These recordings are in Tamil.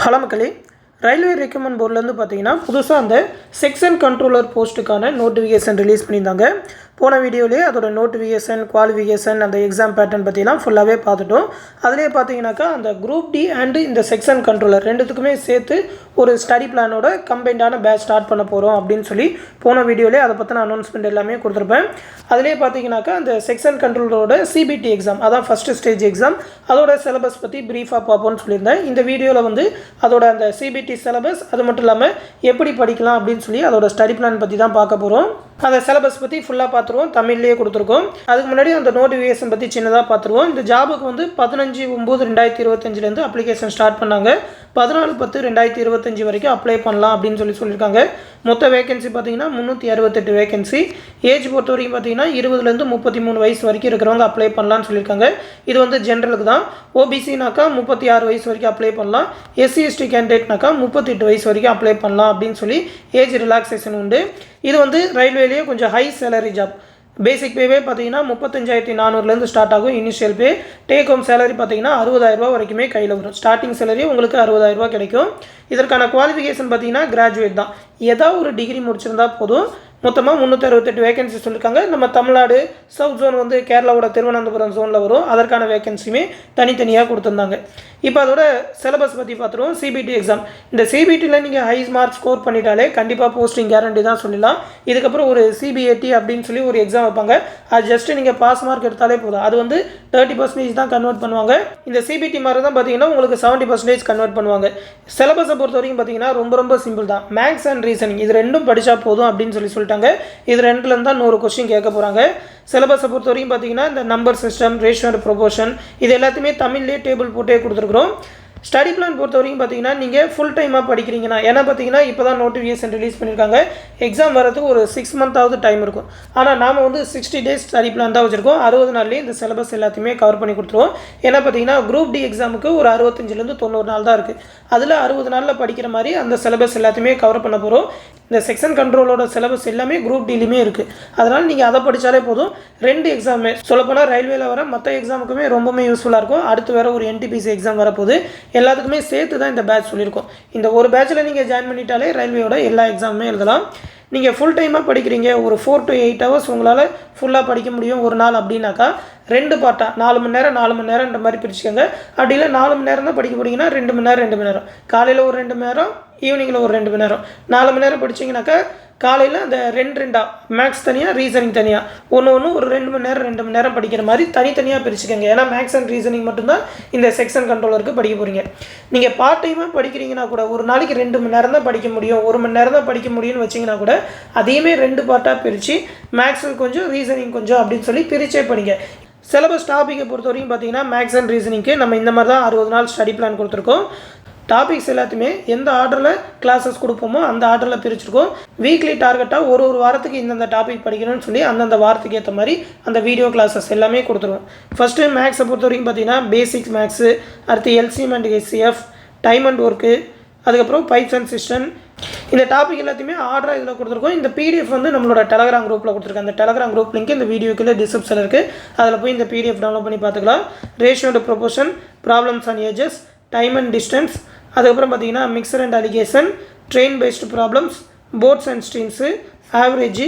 ஹலோ மக்களே, ரயில்வே ரெக்ரூட்மெண்ட் போர்ட்லேருந்து பார்த்தீங்கன்னா புதுசாக அந்த செக்ஷன் கண்ட்ரோலர் போஸ்ட்டுக்கான நோட்டிஃபிகேஷன் ரிலீஸ் பண்ணியிருந்தாங்க. போன வீடியோலேயே அதோட நோட்டிஃபிகேஷன், குவாலிஃபிகேஷன், அந்த எக்ஸாம் பேட்டர்ன் பற்றிலாம் ஃபுல்லாகவே பார்த்துட்டோம். அதிலே பார்த்தீங்கன்னாக்கா அந்த குரூப் டி அண்டு இந்த செக்ஷன் கண்ட்ரோலர் ரெண்டுத்துக்குமே சேர்த்து ஒரு ஸ்டடி பிளானோட கம்பைண்டான பேட்ச் ஸ்டார்ட் பண்ண போகிறோம் அப்படின்னு சொல்லி போன வீடியோலேயே அதை பற்றின அனௌன்ஸ்மெண்ட் எல்லாமே கொடுத்துருப்பேன். அதிலே பார்த்தீங்கன்னாக்கா அந்த செக்ஷன் கண்ட்ரோலரோட சிபிடி எக்ஸாம், அதான் ஃபஸ்ட்டு ஸ்டேஜ் எக்ஸாம், அதோட சிலபஸ் பற்றி ப்ரீஃபாக பார்ப்போம்னு சொல்லியிருந்தேன். இந்த வீடியோவில் வந்து அதோட அந்த சிபிடி சிலபஸ், அது மட்டும் இல்லாமல் எப்படி படிக்கலாம் அப்படின்னு சொல்லி அதோட ஸ்டடி பிளான் பற்றி தான் பார்க்க போகிறோம். அந்த சிலபஸ் பற்றி ஃபுல்லாக பார்த்துருவோம், தமிழ்லேயே கொடுத்துருக்கோம். அதுக்கு முன்னாடி அந்த நோட்டிஃபிகேஷன் பற்றி சின்னதாக பார்த்துருவோம். இந்த ஜாபுக்கு வந்து 15/9/2025 அப்ளிகேஷன் ஸ்டார்ட் பண்ணாங்க. 14/10/2025 வரைக்கும் அப்ளை பண்ணலாம் அப்படின்னு சொல்லியிருக்காங்க. மொத்த வேகன்சி பார்த்தீங்கன்னா 368 வேகன்சி. ஏஜ் பொறுத்த வரைக்கும் பார்த்தீங்கன்னா 20லேருந்து 33 வயசு வரைக்கும் இருக்கிறவங்க அப்ளை பண்ணலான்னு சொல்லியிருக்காங்க. இது வந்து ஜென்ரலுக்கு தான். ஓபிசினாக்கா 36 வயசு வரைக்கும் அப்ளை பண்ணலாம். எஸ்சி எஸ்டி கேண்டிடேட்னாக்கா 38 வயசு வரைக்கும் அப்ளை பண்ணலாம் அப்படின்னு சொல்லி ஏஜ் ரிலாக்ஸேஷன் உண்டு. இது வந்து ரயில்வேலேயே கொஞ்சம் ஹை சேலரி ஜாப். பேசிக் பேவே பார்த்தீங்கன்னா 35,400 ஸ்டார்ட் ஆகும். இனிஷியல் பே. டேக் ஹோம் சேலரி பார்த்தீங்கன்னா 60,000 வரைக்குமே கையில் வரும். ஸ்டார்டிங் சேலரி உங்களுக்கு 60,000 கிடைக்கும். இதற்கான குவாலிஃபிகேஷன் பார்த்தீங்கன்னா கிராஜுவேட் தான். ஏதாவது ஒரு டிகிரி முடிச்சிருந்தா போதும். மொத்தமாக 368 வேகன்சி சொல்லியிருக்காங்க. நம்ம தமிழ்நாடு சவுத் ஜோன் வந்து கேரளாவோட திருவனந்தபுரம் ஜோனில் வரும். அதற்கான வேகன்சியுமே தனித்தனியாக கொடுத்துருந்தாங்க. இப்போ அதோட சிலபஸ் பற்றி பார்த்துருவோம். CBT exam. இந்த சிபிடியில் நீங்கள் ஹை மார்க் ஸ்கோர் பண்ணிட்டாலே கண்டிப்பாக போஸ்டிங் கேரண்டி தான் சொல்லலாம். இதுக்கப்புறம் ஒரு சிபிஏடி அப்படின்னு சொல்லி ஒரு எக்ஸாம் வைப்பாங்க. அது ஜஸ்ட்டு நீங்கள் பாஸ் மார்க் எடுத்தாலே போதும். அது வந்து 30% தான் கன்வெர்ட் பண்ணுவாங்க. இந்த சிபிடி மாதிரி தான் பார்த்தீங்கன்னா உங்களுக்கு 70% கன்வெர்ட் பண்ணுவாங்க. சிலபஸை பொறுத்த வரைக்கும் பார்த்தீங்கன்னா ரொம்ப சிம்பிள் தான். மேக்ஸ் அண்ட் ரீசனிங் இது ரெண்டும் படித்தா போதும் அப்படின்னு சொல்லிட்டாங்க. இது ரெண்டுலேருந்து தான் 100 கொஸ்டின் கேட்க போகிறாங்க. சிலபஸை பொறுத்த வரைக்கும் பார்த்தீங்கன்னா இந்த number system, ratio and proportion இது எல்லாத்தையுமே தமிழ்லேயே டேபிள் போட்டே கொடுத்துருக்குறோம். ஸ்டடி பிளான் பொறுத்த வரைக்கும் பார்த்தீங்கன்னா நீங்கள் ஃபுல் டைமாக படிக்கிறீங்கன்னா, ஏன்னா பார்த்தீங்கன்னா இப்போ தான் நோட்டிஃபிகேஷன் ரிலீஸ் பண்ணியிருக்காங்க. எக்ஸாம் வரதுக்கு ஒரு 6 மந்த்தாவது டைம் இருக்கும். ஆனால் நாம் வந்து 60 டேஸ் ஸ்டடி பிளான் தான் வச்சுருக்கோம். 60 நாள்லேயே இந்த சிலபஸ் எல்லாத்தையுமே கவர் பண்ணி கொடுத்துருவோம். ஏன்னா பார்த்தீங்கன்னா குரூப் டி எக்ஸாமுக்கு ஒரு 65லேருந்து 90 நாள் தான் இருக்குது. அதில் 60 நாளில் படிக்கிற மாதிரி அந்த சிலபஸ் எல்லாத்தையுமே கவர் பண்ண போகிறோம். இந்த செக்ஷன் கண்ட்ரோலோட சிலபஸ் எல்லாமே குரூப் டிலையுமே இருக்குது. அதனால் நீங்கள் அதை படித்தாலே போதும். 2 எக்ஸாமே சொல்லப்போனால் ரயில்வேல வர மற்ற எக்ஸாமுக்குமே ரொம்பவே யூஸ்ஃபுல்லாக இருக்கும். அடுத்து வேறு ஒரு என்டிபிசி எக்ஸாம் வரப்போகுது. எல்லாத்துக்குமே சேர்த்து தான் இந்த பேட்ச் சொல்லியிருக்கோம். இந்த ஒரு பேட்சில் நீங்கள் ஜாயின் பண்ணிட்டாலே ரயில்வேயோட எல்லா எக்ஸாமுமே எழுதலாம். நீங்கள் ஃபுல் டைமாக படிக்கிறீங்க, ஒரு 4 to 8 hours உங்களால் ஃபுல்லாக படிக்க முடியும் ஒரு நாள் அப்படின்னாக்கா 2 பார்ட்டாக 4 மணி நேரம் 4 மணி நேரம்ன்ற மாதிரி பிரிச்சுக்கோங்க. அப்படி இல்லை 4 மணி நேரம் தான் படிக்க போகிறீங்கன்னா 2 மணி நேரம் 2 மணி நேரம், காலையில் ஒரு 2 மணி நேரம், ஈவினிங்கில் ஒரு 2 மணி நேரம். 4 மணி நேரம் படிச்சிங்கனாக்கா காலையில் அந்த 2 மேக்ஸ் தனியாக, ரீசனிங் தனியாக, ஒன்று ஒரு 2 மணி நேரம் 2 மணி நேரம் படிக்கிற மாதிரி தனித்தனியாக பிரிச்சுக்கோங்க. ஏன்னா மேக்ஸ் அண்ட் ரீசனிங் மட்டும்தான் இந்த செக்ஷன் கண்ட்ரோலருக்கு படிக்க போகிறீங்க. நீங்கள் பார்ட் டைமாக படிக்கிறீங்கன்னா கூட ஒரு நாளைக்கு 2 மணி நேரம் தான் படிக்க முடியும், 1 மணி நேரம் தான் படிக்க முடியும்னு வச்சிங்கன்னா கூட அதையுமே 2 பார்ட்டாக பிரித்து மேக்ஸுக்கு கொஞ்சம், ரீசனிங் கொஞ்சம் அப்படின்னு சொல்லி பிரிச்சே படிங்க. சிலபஸ் டாப்பிக்கை பொறுத்த வரைக்கும் பார்த்தீங்கன்னா மேக்ஸ் அண்ட் ரீசனிங்க்கு நம்ம இந்த மாதிரி தான் 60 நாள் ஸ்டடி பிளான் கொடுத்துருக்கோம். டாபிக்ஸ் எல்லாத்தையுமே எந்த ஆர்டரில் கிளாஸஸ் கொடுப்போமோ அந்த ஆர்டரில் பிரிச்சுருக்கோம். வீக்லி டார்கெட்டாக ஒரு வாரத்துக்கு இந்தந்த டாபிக் படிக்கணும்னு சொல்லி அந்தந்த வாரத்துக்கு ஏற்ற மாதிரி அந்த வீடியோ கிளாஸஸ் எல்லாமே கொடுத்துருவோம். ஃபஸ்ட்டு மேக்ஸை பொறுத்த வரைக்கும் பார்த்தீங்கன்னா பேசிக்ஸ் மேக்ஸு, அடுத்து LCM and SCF, time and work, அதுக்கப்புறம் பைப்ஸ் அண்ட் சிஸ்டம், இந்த டாபிக் எல்லாத்தையுமே ஆர்டராக இதில் கொடுத்துருக்கோம். இந்த பிடிஎஃப் வந்து நம்மளோட டெலகிராம் குரூப்பில் கொடுத்துருக்கோம். அந்த டெலகிராம் குரூப் லிங்க் இந்த வீடியோக்குள்ளே டிஸ்கிரிப்ஷனில் இருக்குது. அதில் போய் இந்த பிடிஎஃப் டவுன்லோட் பண்ணி பார்த்துக்கலாம். Ratio and proportion, problems and ages, time and distance, அதுக்கப்புறம் பார்த்தீங்கன்னா mixture and alligation, train based problems, boats and streams, average,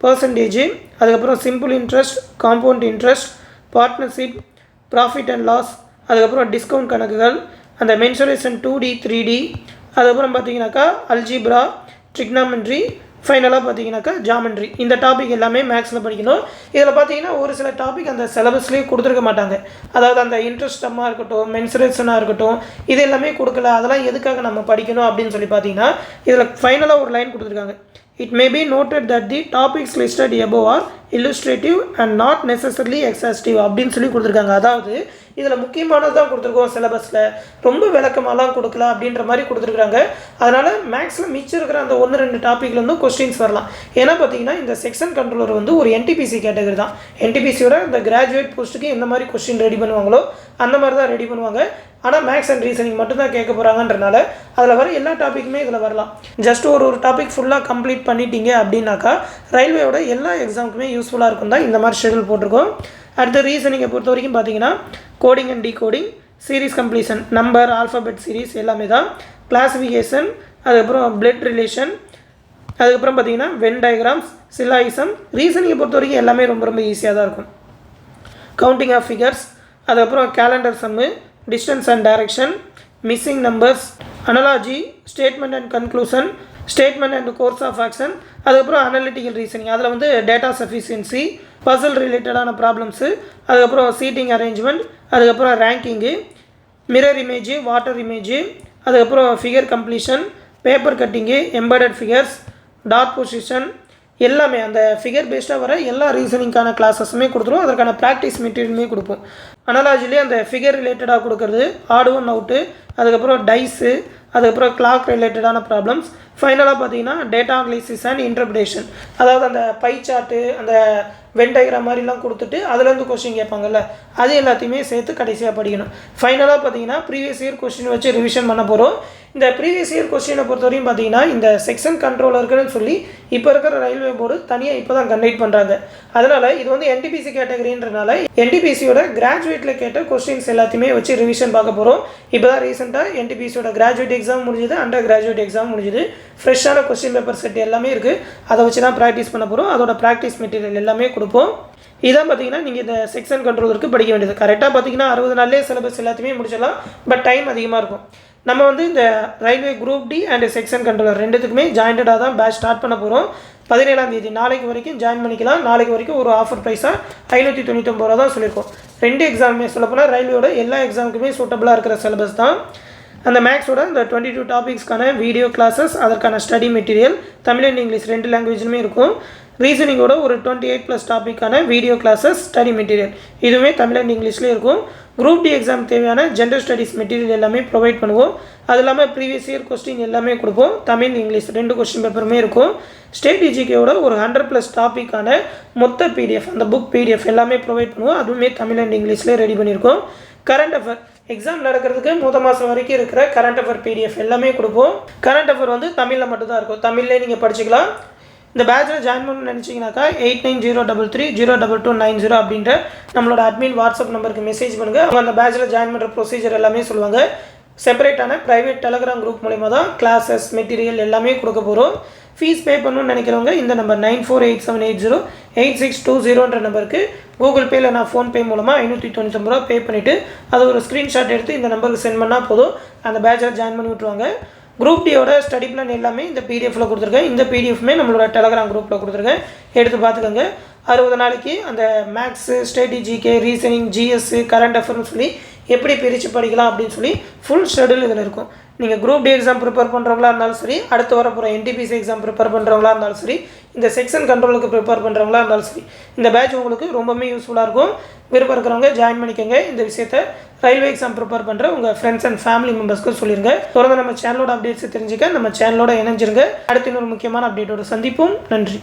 percentage, அதுக்கப்புறம் simple interest, compound interest, partnership, profit and loss, அதுக்கப்புறம் டிஸ்கவுண்ட் கணக்குகள், அந்த மென்சுரேஷன் 2D 3D, அதுக்கப்புறம் பார்த்தீங்கன்னாக்கா அல்ஜிப்ரா, ட்ரிக்னாமெண்ட்ரி, ஃபைனலாக பார்த்தீங்கன்னாக்கா ஜாமெண்ட்ரி. இந்த டாபிக் எல்லாமே மேக்ஸில் படிக்கணும். இதில் பார்த்தீங்கன்னா ஒரு சில டாபிக் அந்த சிலபஸ்லேயே கொடுத்துருக்க மாட்டாங்க. அதாவது அந்த இன்ட்ரெஸ்டமாக இருக்கட்டும், மென்சுரேஷனாக இருக்கட்டும், இது எல்லாமே கொடுக்கல. அதெல்லாம் எதுக்காக நம்ம படிக்கணும் அப்படின்னு சொல்லி பார்த்தீங்கன்னா இதில் ஃபைனலாக ஒரு லைன் கொடுத்துருக்காங்க. It may be noted that the topics listed above are illustrative and not necessarily exhaustive அப்படின்னு சொல்லி கொடுத்துருக்காங்க. அதாவது இதில் முக்கியமானது தான் கொடுத்துருக்கோம். சிலபஸில் ரொம்ப விளக்கமாலாம் கொடுக்கல அப்படின்ற மாதிரி கொடுத்துருக்குறாங்க. அதனால் மேக்ஸில் மிச்சம் இருக்கிற அந்த 1-2 டாப்பிக்லேருந்து கொஸ்டின்ஸ் வரலாம். ஏன்னா பார்த்தீங்கன்னா இந்த செக்ஷன் கண்ட்ரோலர் வந்து ஒரு என்டிபிசி கேட்டகரி தான். என்டிபிசியோட இந்த கிராஜுவேட் போஸ்ட்டுக்கு எந்த மாதிரி கொஸ்டின் ரெடி பண்ணுவாங்களோ அந்த மாதிரி தான் ரெடி பண்ணுவாங்க. ஆனால் மேக்ஸ் அண்ட் ரீசனிங் மட்டும்தான் கேட்க போகிறாங்கன்றனால அதில் வர எல்லா டாப்பிக்குமே இதில் வரலாம். ஜஸ்ட் ஒரு டாபிக் ஃபுல்லாக கம்ப்ளீட் பண்ணிட்டீங்க அப்படின்னாக்கா ரயில்வேயோட எல்லா எக்ஸாமுக்குமே யூஸ்ஃபுல்லாக இருக்கும் தான் இந்த மாதிரி ஷெடியூல் போட்டிருக்கோம். அடுத்து ரீசனிங்கை பொறுத்த வரைக்கும் பார்த்தீங்கன்னா coding and decoding, series completion, number, alphabet series எல்லாமே தான். கிளாஸிஃபிகேஷன், அதுக்கப்புறம் பிளட் ரிலேஷன், அதுக்கப்புறம் பார்த்தீங்கன்னா வென் டயக்ராம்ஸ், சிலாயிசம். ரீசனிங்கை பொறுத்த வரைக்கும் எல்லாமே ரொம்ப ரொம்ப ஈஸியாக தான் இருக்கும். கவுண்டிங் ஆஃப் ஃபிகர்ஸ், அதுக்கப்புறம் calendar sums, distance and direction, missing numbers, analogy, statement and conclusion, statement and course of action, அதுக்கப்புறம் அனலிட்டிக்கல் ரீசனிங். அதில் வந்து டேட்டா சஃபிஷியன்சி, பசில் ரிலேட்டடான ப்ராப்ளம்ஸு, அதுக்கப்புறம் சீட்டிங் அரேஞ்ச்மெண்ட், அதுக்கப்புறம் ranking, mirror image, water image, அதுக்கப்புறம் figure completion, paper cutting, embedded figures, dot position எல்லாமே அந்த ஃபிகர் பேஸ்டாக வர எல்லா ரீசனிங்கான கிளாஸஸுமே கொடுத்துருவோம். அதற்கான ப்ராக்டிஸ் மெட்டீரியலுமே கொடுப்போம். அனலாஜிலே அந்த ஃபிகர் ரிலேட்டடாக கொடுக்குறது, ஆட் ஒன் அவுட்டு, அதுக்கப்புறம் டைஸு, அதுக்கப்புறம் கிளாக் ரிலேட்டடான ப்ராப்ளம்ஸ், ஃபைனலாக பார்த்தீங்கன்னா டேட்டா அனலிசிஸ் அண்ட் இன்டர்பிரேஷன். அதாவது அந்த பை சார்ட்டு, அந்த வென் டயக்ராம் மாதிரிலாம் கொடுத்துட்டு அதுலேருந்து கொஸ்டின் கேட்பாங்கல்ல, அது எல்லாத்தையுமே சேர்த்து கடைசியாக படிக்கணும். ஃபைனலாக பார்த்தீங்கன்னா ப்ரீவியஸ் இயர் கொஸ்டின் வச்சு ரிவிஷன் பண்ண போகிறோம். இந்த ப்ரீவியஸ் இயர் கொஸ்டினை பொறுத்தவரையும் பார்த்தீங்கன்னா இந்த செக்ஷன் கண்ட்ரோலருக்குன்னு சொல்லி இப்போ இருக்கிற ரயில்வே போர்டு தனியாக இப்போ தான் கண்டக்ட் பண்ணுறாங்க. அதனால் இது வந்து என்டிபிசி கேட்டகரின்றனால என்டிபிசியோட கிராஜுவேட்டில் கேட்ட கொஸ்டின்ஸ் எல்லாத்தையுமே வச்சு ரிவிஷன் பார்க்க போகிறோம். இப்போ தான் ரீசெண்டாக என்டிபிசியோட கிராஜுவேட் எக்ஸாம் முடிஞ்சுது, அண்டர் கிராஜுவேட் எக்ஸாம் முடிஞ்சுது. ஃப்ரெஷ்ஷான கொஸ்டின் பேப்பர் செட் எல்லாமே இருக்குது. அதை வச்சு தான் ப்ராக்டிஸ் பண்ண போகிறோம். அதோட ப்ராக்டிஸ் மெட்டீரியல் எல்லாமே கொடுப்போம். இதான் பார்த்தீங்கன்னா நீங்கள் இந்த செக்ஷன் கண்ட்ரோலருக்கு படிக்க வேண்டியது. கரெக்டாக பார்த்தீங்கன்னா 60 நாள்லேயே சிலபஸ் எல்லாத்தையுமே முடிச்சிடலாம். பட் டைம் அதிகமாக இருக்கும். நம்ம வந்து இந்த railway group D and section controller ரெண்டுத்துக்குமே ஜாயின்டாக தான் பேட்ச் ஸ்டார்ட் பண்ண போகிறோம். 17ஆம் தேதி நாளைக்கு வரைக்கும் ஜாயின் பண்ணிக்கலாம். நாளைக்கு வரைக்கும் ஒரு ஆஃபர் ப்ரைஸாக 599 ரூபா தான் சொல்லியிருக்கோம். 2 எக்ஸாமுமே சொல்லப்போனால் ரயில்வேயோட எல்லா எக்ஸாமுக்குமே சூட்டபுளாக இருக்கிற சிலபஸ் தான். அந்த மேக்ஸோட இந்த 22 டாபிக்ஸ்க்கான வீடியோ கிளாஸஸ், அதற்கான study material Tamil and English 2 லாங்குவேஜ்லுமே இருக்கும். ரீசனிங்கோட ஒரு 28+ டாப்பிக்கான வீடியோ கிளாஸஸ், ஸ்டடி மெட்டீரியல் இதுவுமே தமிழ் அண்ட் இங்கிலீஷ்லேயே இருக்கும். குரூப் டி எக்ஸாம் தேவையான ஜென்ரல் ஸ்டடீஸ் மெட்டீரியல் எல்லாமே ப்ரொவைட் பண்ணுவோம். அது இல்லாமல் ப்ரீவியஸ் இயர் கொஸ்டின் எல்லாமே கொடுப்போம். தமிழ் இங்கிலீஷ் 2 கொஸ்டின் பேப்பருமே இருக்கும். ஸ்டேட் ஜிகேயோட ஒரு 100+ டாப்பிக்கான மொத்த பிடிஎஃப், அந்த புக் பிடிஎஃப் எல்லாமே ப்ரொவைட் பண்ணுவோம். அதுவுமே தமிழ் அண்ட் இங்கிலீஷ்லேயே ரெடி பண்ணியிருக்கோம். கரண்ட் அஃபேர் எக்ஸாம் நடக்கிறதுக்கு முதல் மாதம் வரைக்கும் இருக்கிற கரண்ட் அஃபேர் பிடிஎஃப் எல்லாமே கொடுப்போம். கரண்ட் அஃபேர் வந்து தமிழில் மட்டும்தான் இருக்கும். தமிழ்லேயே நீங்கள் படிச்சுக்கலாம். இந்த பேட்சில் ஜாயின் பண்ணணும்னு நினச்சிங்கனாக்கா 8903302290 அப்படின்ற நம்மளோட அட்மின் வாட்ஸ்அப் நம்பருக்கு மெசேஜ் பண்ணுங்கள். அவங்க அந்த பேட்சில் ஜாயின் பண்ணுற ப்ரொசீஜர் எல்லாமே சொல்லுவாங்க. செப்பரேட்டான ப்ரைவேட் டெலகிராம் குரூப் மூலிமா தான் கிளாஸஸ் மெட்டீரியல் எல்லாமே கொடுக்க போகிறோம். ஃபீஸ் பே பண்ணணும்னு நினைக்கிறவங்க இந்த நம்பர் 9487808620 நம்பருக்கு கூகுள் பேயில் நான் ஃபோன்பே மூலமாக 599 ரூபா பே பண்ணிவிட்டு அதை ஒரு ஸ்க்ரீன்ஷாட் எடுத்து இந்த நம்பருக்கு சென்ட் பண்ணால் போதும். அந்த பேட்சில் ஜாயின் பண்ணி விட்ருவாங்க. குரூப் டியோட ஸ்டடி பிளான் எல்லாமே இந்த பிடிஎஃப்பில் கொடுத்துருக்கேன். இந்த பிடிஎஃப்மே நம்மளோட டெலகிராம் குரூப்பில் கொடுத்துருக்கேன். எடுத்து பார்த்துக்கோங்க. 60 நாளைக்கு அந்த maths, state GK, reasoning, GS, current அஃபேர்னு சொல்லி எப்படி பிரித்து படிக்கலாம் அப்படின்னு சொல்லி ஃபுல் ஷெடியூல் இதில் இருக்கும். நீங்கள் குரூப் டி எக்ஸாம் ப்ரிப்பேர் பண்ணுறவங்களா இருந்தாலும் சரி, அடுத்து வர போகிற என்டிபிசி எக்ஸாம் ப்ரிப்பேர் பண்ணுறவங்களா இருந்தாலும் சரி, இந்த செக்ஷன் கண்ட்ரோலுக்கு ப்ரிப்பேர் பண்ணுறவங்களா இருந்தாலும் சரி, இந்த பேட்ச் உங்களுக்கு ரொம்பவே யூஸ்ஃபுல்லாக இருக்கும். விருப்பம் இருக்கிறவங்க ஜாயின் பண்ணிக்கோங்க. இந்த விஷயத்தை ரயில்வே எக்ஸாம் ப்ரிப்பேர் பண்ணுற உங்கள் ஃப்ரெண்ட்ஸ் அண்ட் ஃபேமிலி மெம்பர்ஸ்க்கு சொல்லிடுங்க. தொடர்ந்து நம்ம சேனலோட அப்டேட்ஸ் தெரிஞ்சுக்க நம்ம சேனலோட இணைஞ்சிருங்க. அடுத்து இன்னொரு முக்கியமான அப்டேட்டோட சந்திப்போம். நன்றி.